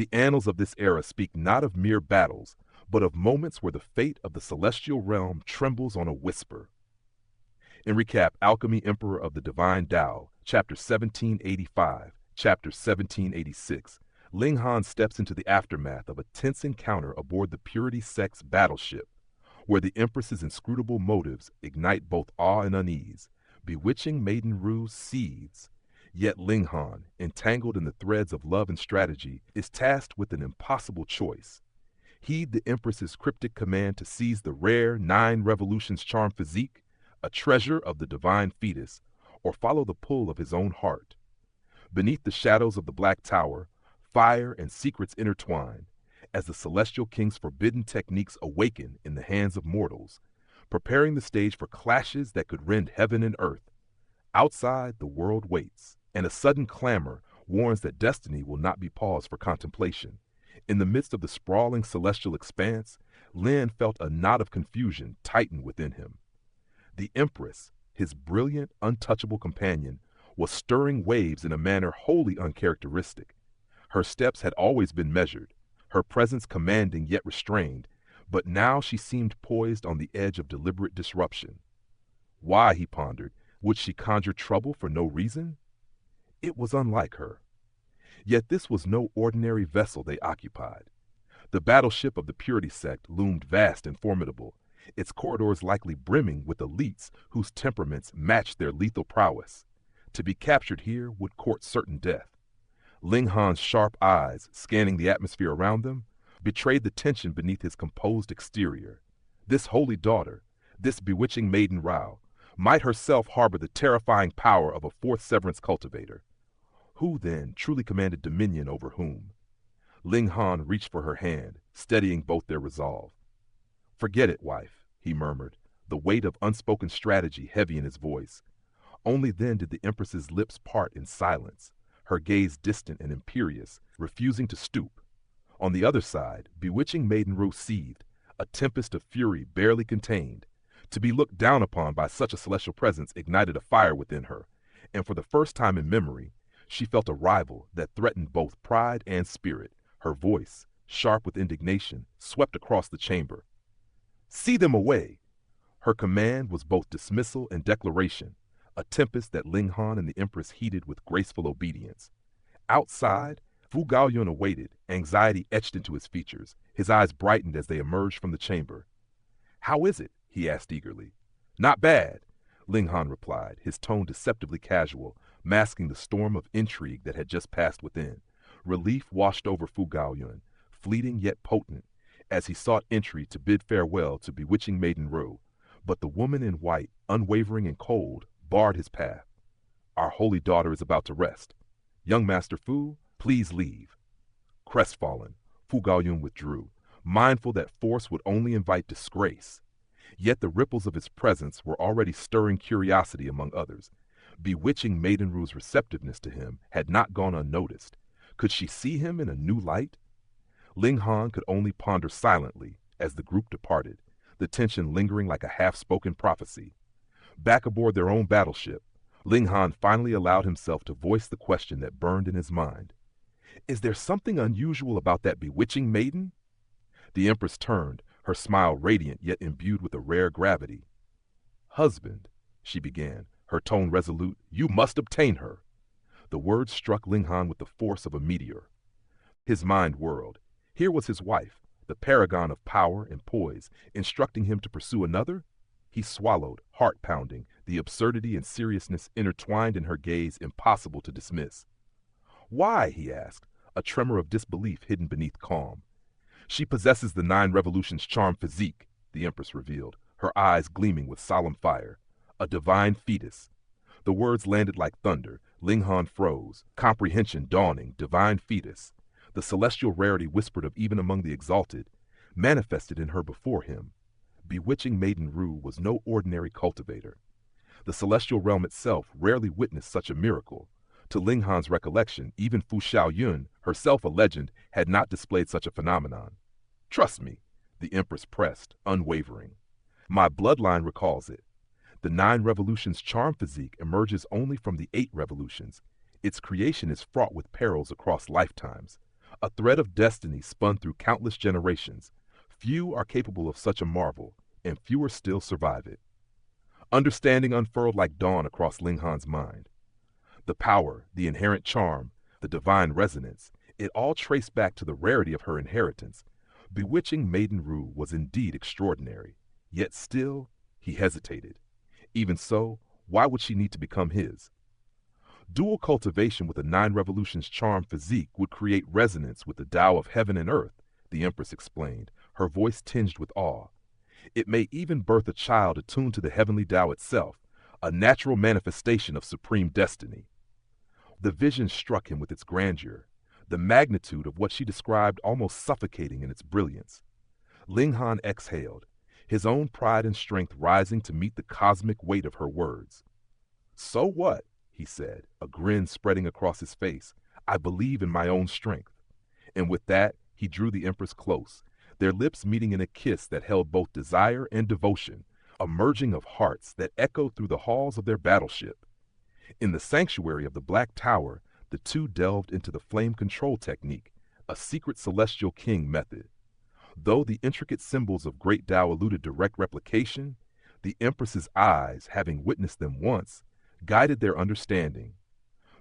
The annals of this era speak not of mere battles, but of moments where the fate of the celestial realm trembles on a whisper. In recap, Alchemy Emperor of the Divine Dao, Chapter 1785, Chapter 1786, Ling Han steps into the aftermath of a tense encounter aboard the Purity Sect's battleship, where the Empress's inscrutable motives ignite both awe and unease. Bewitching Maiden Rou seethes, yet Ling Han, entangled in the threads of love and strategy, is tasked with an impossible choice. Heed the Empress's cryptic command to seize the rare Nine Revolutions Charm Physique, a treasure of the Divine Fetus, or follow the pull of his own heart. Beneath the shadows of the Black Tower, fire and secrets intertwine, as the Celestial King's forbidden techniques awaken in the hands of mortals, preparing the stage for clashes that could rend heaven and earth. Outside, the world waits, and a sudden clamor warns that destiny will not be paused for contemplation. In the midst of the sprawling celestial expanse, Lin felt a knot of confusion tighten within him. The Empress, his brilliant, untouchable companion, was stirring waves in a manner wholly uncharacteristic. Her steps had always been measured, her presence commanding yet restrained, but now she seemed poised on the edge of deliberate disruption. Why, he pondered, would she conjure trouble for no reason? It was unlike her. Yet this was no ordinary vessel they occupied. The battleship of the Purity Sect loomed vast and formidable, its corridors likely brimming with elites whose temperaments matched their lethal prowess. To be captured here would court certain death. Ling Han's sharp eyes, scanning the atmosphere around them, betrayed the tension beneath his composed exterior. This holy daughter, this bewitching Maiden Rou, might herself harbor the terrifying power of a fourth severance cultivator. Who, then, truly commanded dominion over whom? Ling Han reached for her hand, steadying both their resolve. "Forget it, wife," he murmured, the weight of unspoken strategy heavy in his voice. Only then did the Empress's lips part in silence, her gaze distant and imperious, refusing to stoop. On the other side, bewitching Maiden Rou seethed, a tempest of fury barely contained. To be looked down upon by such a celestial presence ignited a fire within her, and for the first time in memory, she felt a rival that threatened both pride and spirit. Her voice, sharp with indignation, swept across the chamber. "See them away!" Her command was both dismissal and declaration, a tempest that Ling Han and the Empress heeded with graceful obedience. Outside, Fu Gaoyun awaited, anxiety etched into his features. His eyes brightened as they emerged from the chamber. "How is it?" he asked eagerly. "Not bad," Ling Han replied, his tone deceptively casual, masking the storm of intrigue that had just passed within. Relief washed over Fu Gaoyun, fleeting yet potent, as he sought entry to bid farewell to bewitching Maiden Rou. But the woman in white, unwavering and cold, barred his path. "Our holy daughter is about to rest. Young Master Fu, please leave." Crestfallen, Fu Gaoyun withdrew, mindful that force would only invite disgrace. Yet the ripples of his presence were already stirring curiosity among others. Bewitching Maiden Rou's receptiveness to him had not gone unnoticed. Could she see him in a new light? Ling Han could only ponder silently as the group departed, the tension lingering like a half-spoken prophecy. Back aboard their own battleship, Ling Han finally allowed himself to voice the question that burned in his mind. "Is there something unusual about that bewitching maiden?" The Empress turned, her smile radiant yet imbued with a rare gravity. "Husband," she began, her tone resolute, "you must obtain her." The words struck Ling Han with the force of a meteor. His mind whirled. Here was his wife, the paragon of power and poise, instructing him to pursue another? He swallowed, heart pounding, the absurdity and seriousness intertwined in her gaze impossible to dismiss. "Why?" he asked, a tremor of disbelief hidden beneath calm. "She possesses the Nine Revolutions Charm Physique," the Empress revealed, her eyes gleaming with solemn fire. "A Divine Fetus." The words landed like thunder. Ling Han froze, comprehension dawning. Divine Fetus. The celestial rarity whispered of even among the exalted, manifested in her before him. Bewitching Maiden Rou was no ordinary cultivator. The celestial realm itself rarely witnessed such a miracle. To Ling Han's recollection, even Fu Xiaoyun, herself a legend, had not displayed such a phenomenon. "Trust me," the Empress pressed, unwavering. "My bloodline recalls it. The Nine Revolutions Charm Physique emerges only from the 8 revolutions. Its creation is fraught with perils across lifetimes. a thread of destiny spun through countless generations. Few are capable of such a marvel, and fewer still survive it. Understanding unfurled like dawn across Ling Han's mind. The power, the inherent charm, the divine resonance, it all traced back to the rarity of her inheritance. Bewitching Maiden Rou was indeed extraordinary, yet still, he hesitated. Even so, why would she need to become his? Dual cultivation with the Nine Revolutions Charm Physique would create resonance with the Tao of heaven and earth, the Empress explained, her voice tinged with awe. It may even birth a child attuned to the heavenly Tao itself, a natural manifestation of supreme destiny. The vision struck him with its grandeur, the magnitude of what she described almost suffocating in its brilliance. Ling Han exhaled, his own pride and strength rising to meet the cosmic weight of her words. "So what?" he said, a grin spreading across his face. "I believe in my own strength." And with that, he drew the Empress close, their lips meeting in a kiss that held both desire and devotion, a merging of hearts that echoed through the halls of their battleship. In the sanctuary of the Black Tower, the two delved into the flame control technique, a secret celestial king method. Though the intricate symbols of Great Tao eluded direct replication, the Empress's eyes, having witnessed them once, guided their understanding.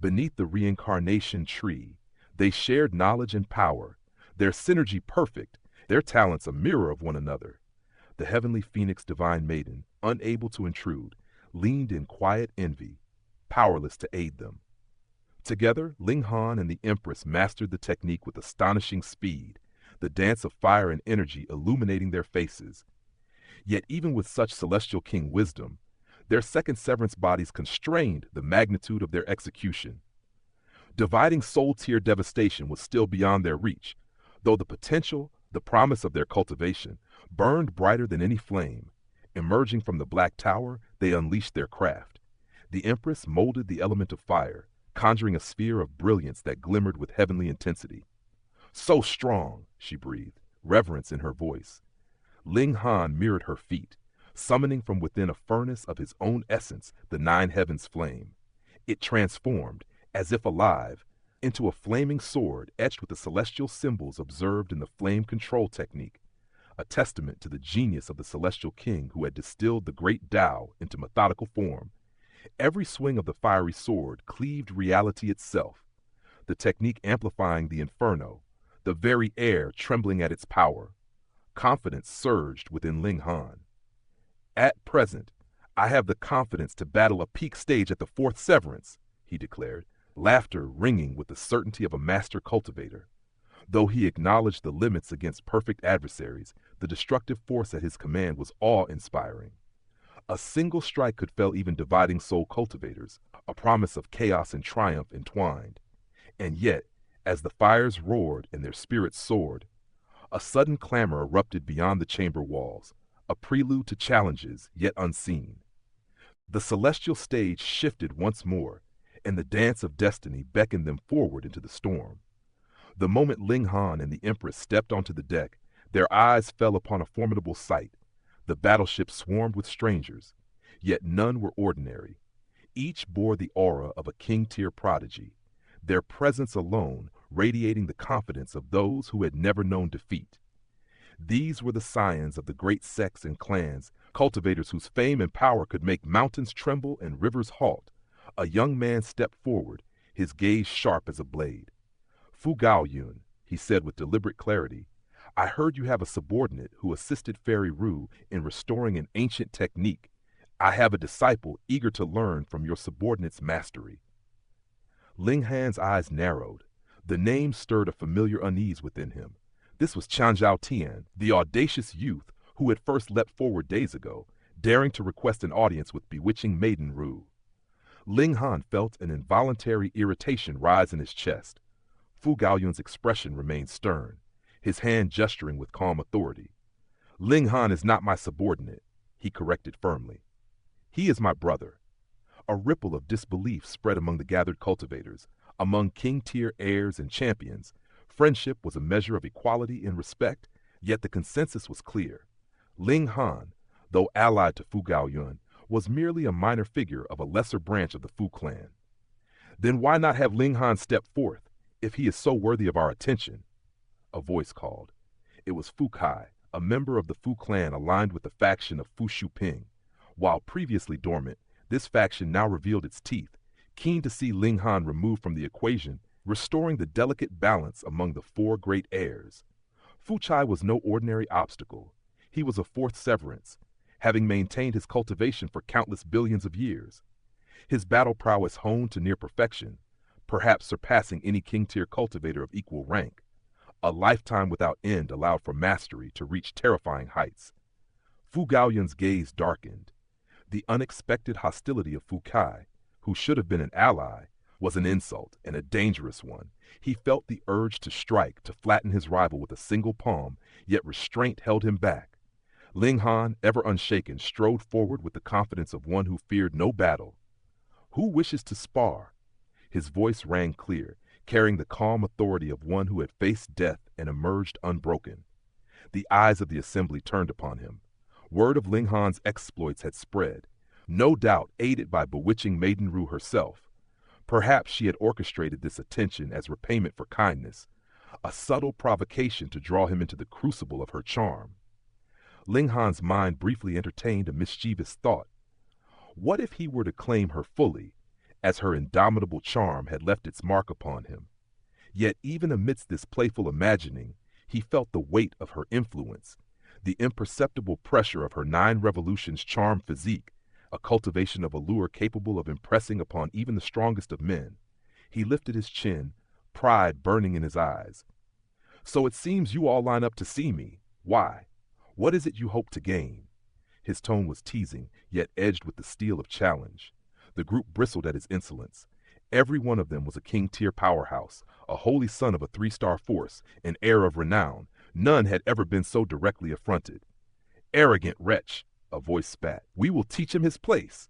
Beneath the reincarnation tree, they shared knowledge and power, their synergy perfect, their talents a mirror of one another. The heavenly phoenix divine maiden, unable to intrude, leaned in quiet envy, powerless to aid them. Together, Ling Han and the Empress mastered the technique with astonishing speed, the dance of fire and energy illuminating their faces. Yet even with such celestial king wisdom, their second severance bodies constrained the magnitude of their execution. Dividing soul-tier devastation was still beyond their reach, though the potential, the promise of their cultivation, burned brighter than any flame. Emerging from the Black Tower, they unleashed their craft. The Empress molded the element of fire, conjuring a sphere of brilliance that glimmered with heavenly intensity. "So strong," she breathed, reverence in her voice. Ling Han mirrored her feat, summoning from within a furnace of his own essence the nine heavens flame. It transformed, as if alive, into a flaming sword etched with the celestial symbols observed in the flame control technique, a testament to the genius of the celestial king who had distilled the great Tao into methodical form. Every swing of the fiery sword cleaved reality itself, the technique amplifying the inferno, the very air trembling at its power. Confidence surged within Ling Han. "At present, I have the confidence to battle a peak stage at the fourth severance," he declared, laughter ringing with the certainty of a master cultivator. Though he acknowledged the limits against perfect adversaries, the destructive force at his command was awe-inspiring. A single strike could fell even dividing soul cultivators, a promise of chaos and triumph entwined. And yet, as the fires roared and their spirits soared, a sudden clamor erupted beyond the chamber walls, a prelude to challenges yet unseen. The celestial stage shifted once more, and the dance of destiny beckoned them forward into the storm. The moment Ling Han and the Empress stepped onto the deck, their eyes fell upon a formidable sight. The battleship swarmed with strangers, yet none were ordinary. Each bore the aura of a king-tier prodigy, their presence alone radiating the confidence of those who had never known defeat. These were the scions of the great sects and clans, cultivators whose fame and power could make mountains tremble and rivers halt. A young man stepped forward, his gaze sharp as a blade. "Fu Gaoyun," he said with deliberate clarity, "I heard you have a subordinate who assisted Fairy Rou in restoring an ancient technique. I have a disciple eager to learn from your subordinate's mastery." Ling Han's eyes narrowed. The name stirred a familiar unease within him. This was Chanzhao Tian, the audacious youth who had first leapt forward days ago, daring to request an audience with Bewitching Maiden Rou. Ling Han felt an involuntary irritation rise in his chest. Fu Gaoyun's expression remained stern, his hand gesturing with calm authority. "Ling Han is not my subordinate," he corrected firmly. "He is my brother." A ripple of disbelief spread among the gathered cultivators. Among king-tier heirs and champions, friendship was a measure of equality in respect, yet the consensus was clear. Ling Han, though allied to Fu Gaoyun, was merely a minor figure of a lesser branch of the Fu clan. Then why not have Ling Han step forth? if he is so worthy of our attention. A voice called. It was Fu Kai, a member of the Fu clan aligned with the faction of Fu Shuping. While previously dormant, this faction now revealed its teeth, keen to see Ling Han removed from the equation, restoring the delicate balance among the four great heirs. Fu Chai was no ordinary obstacle. He was a fourth severance, having maintained his cultivation for countless billions of years. His battle prowess honed to near perfection, perhaps surpassing any king-tier cultivator of equal rank. A lifetime without end allowed for mastery to reach terrifying heights. Fu Gaoyun's gaze darkened. The unexpected hostility of Fu Kai, who should have been an ally, was an insult and a dangerous one. He felt the urge to strike, to flatten his rival with a single palm, yet restraint held him back. Ling Han, ever unshaken, strode forward with the confidence of one who feared no battle. "Who wishes to spar?" His voice rang clear, carrying the calm authority of one who had faced death and emerged unbroken. The eyes of the assembly turned upon him. Word of Ling Han's exploits had spread, no doubt aided by Bewitching Maiden Rou herself. Perhaps she had orchestrated this attention as repayment for kindness, a subtle provocation to draw him into the crucible of her charm. Ling Han's mind briefly entertained a mischievous thought. What if he were to claim her fully, as her indomitable charm had left its mark upon him? Yet even amidst this playful imagining, he felt the weight of her influence, the imperceptible pressure of her 9 Revolutions Charm Physique, a cultivation of allure capable of impressing upon even the strongest of men. He lifted his chin, pride burning in his eyes. "So it seems you all line up to see me. Why? What is it you hope to gain?" His tone was teasing, yet edged with the steel of challenge. The group bristled at his insolence. Every one of them was a king-tier powerhouse, a holy son of a 3-star force, an heir of renown. None had ever been so directly affronted. "Arrogant wretch," a voice spat. "We will teach him his place."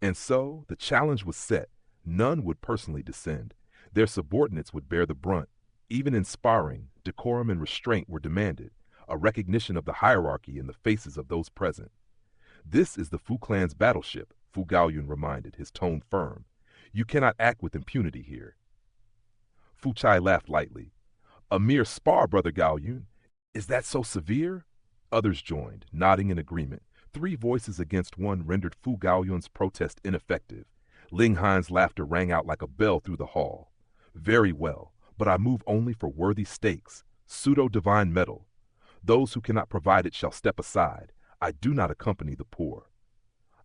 And so the challenge was set. None would personally descend. Their subordinates would bear the brunt. Even in sparring, decorum and restraint were demanded, a recognition of the hierarchy in the faces of those present. "This is the Fu clan's battleship," Fu Gaoyun reminded, his tone firm. "You cannot act with impunity here." Fu Chai laughed lightly. "A mere spar, Brother Gaoyun. Is that so severe?" Others joined, nodding in agreement. 3 voices against one rendered Fu Gaoyun's protest ineffective. Ling Han's laughter rang out like a bell through the hall. "Very well, but I move only for worthy stakes. Pseudo-divine metal. Those who cannot provide it shall step aside. I do not accompany the poor."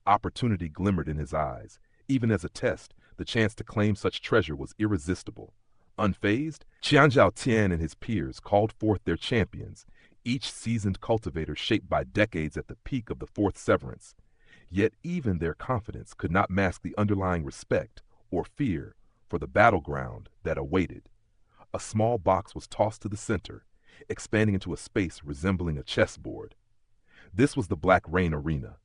Opportunity glimmered in his eyes. Even as a test, the chance to claim such treasure was irresistible. Unfazed, Qianzhao Tian and his peers called forth their champions, each seasoned cultivator shaped by decades at the peak of the 4th severance. Yet even their confidence could not mask the underlying respect or fear for the battleground that awaited. A small box was tossed to the center, expanding into a space resembling a chessboard. This was the Black Rain Arena,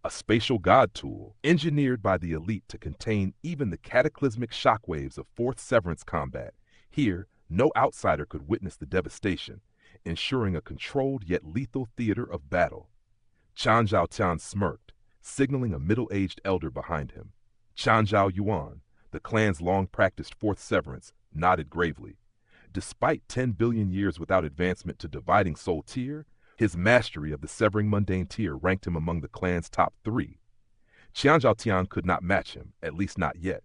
a spatial god tool engineered by the elite to contain even the cataclysmic shockwaves of 4th severance combat. Here, no outsider could witness the devastation, ensuring a controlled yet lethal theater of battle. Chan Zhao Tian smirked, signaling a middle-aged elder behind him. Chan Zhao Yuan, the clan's long-practiced 4th severance, nodded gravely. Despite 10 billion years without advancement to dividing soul tier, his mastery of the severing mundane tier ranked him among the clan's top 3. Qianzhao Tian could not match him, at least not yet.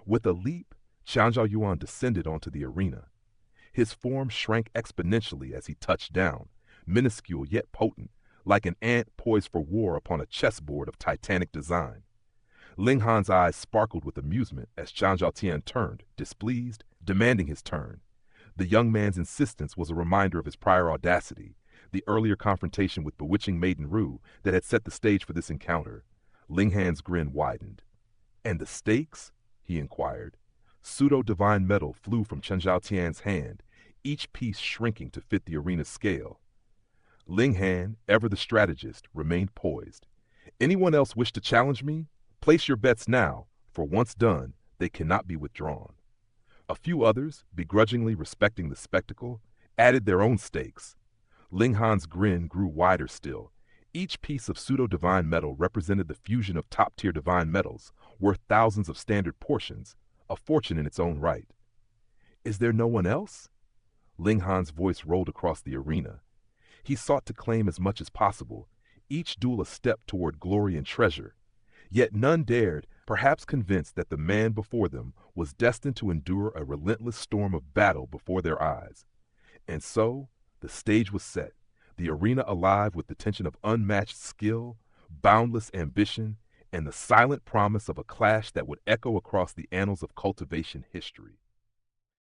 With a leap, Qianzhao Yuan descended onto the arena. His form shrank exponentially as he touched down, minuscule yet potent, like an ant poised for war upon a chessboard of titanic design. Ling Han's eyes sparkled with amusement as Qianzhao Tian turned, displeased, demanding his turn. The young man's insistence was a reminder of his prior audacity, the earlier confrontation with Bewitching Maiden Rou that had set the stage for this encounter. Ling Han's grin widened. "And the stakes?" he inquired. Pseudo-divine metal flew from Chen Zhao Tian's hand, each piece shrinking to fit the arena's scale. Ling Han, ever the strategist, remained poised. "Anyone else wish to challenge me? Place your bets now, for once done, they cannot be withdrawn." A few others, begrudgingly respecting the spectacle, added their own stakes. Ling Han's grin grew wider still. Each piece of pseudo-divine metal represented the fusion of top-tier divine metals, worth thousands of standard portions, a fortune in its own right. Is there no one else? Ling Han's voice rolled across the arena. He sought to claim as much as possible, each duel a step toward glory and treasure. Yet none dared, perhaps convinced that the man before them was destined to endure a relentless storm of battle before their eyes. And so, the stage was set, the arena alive with the tension of unmatched skill, boundless ambition, and the silent promise of a clash that would echo across the annals of cultivation history.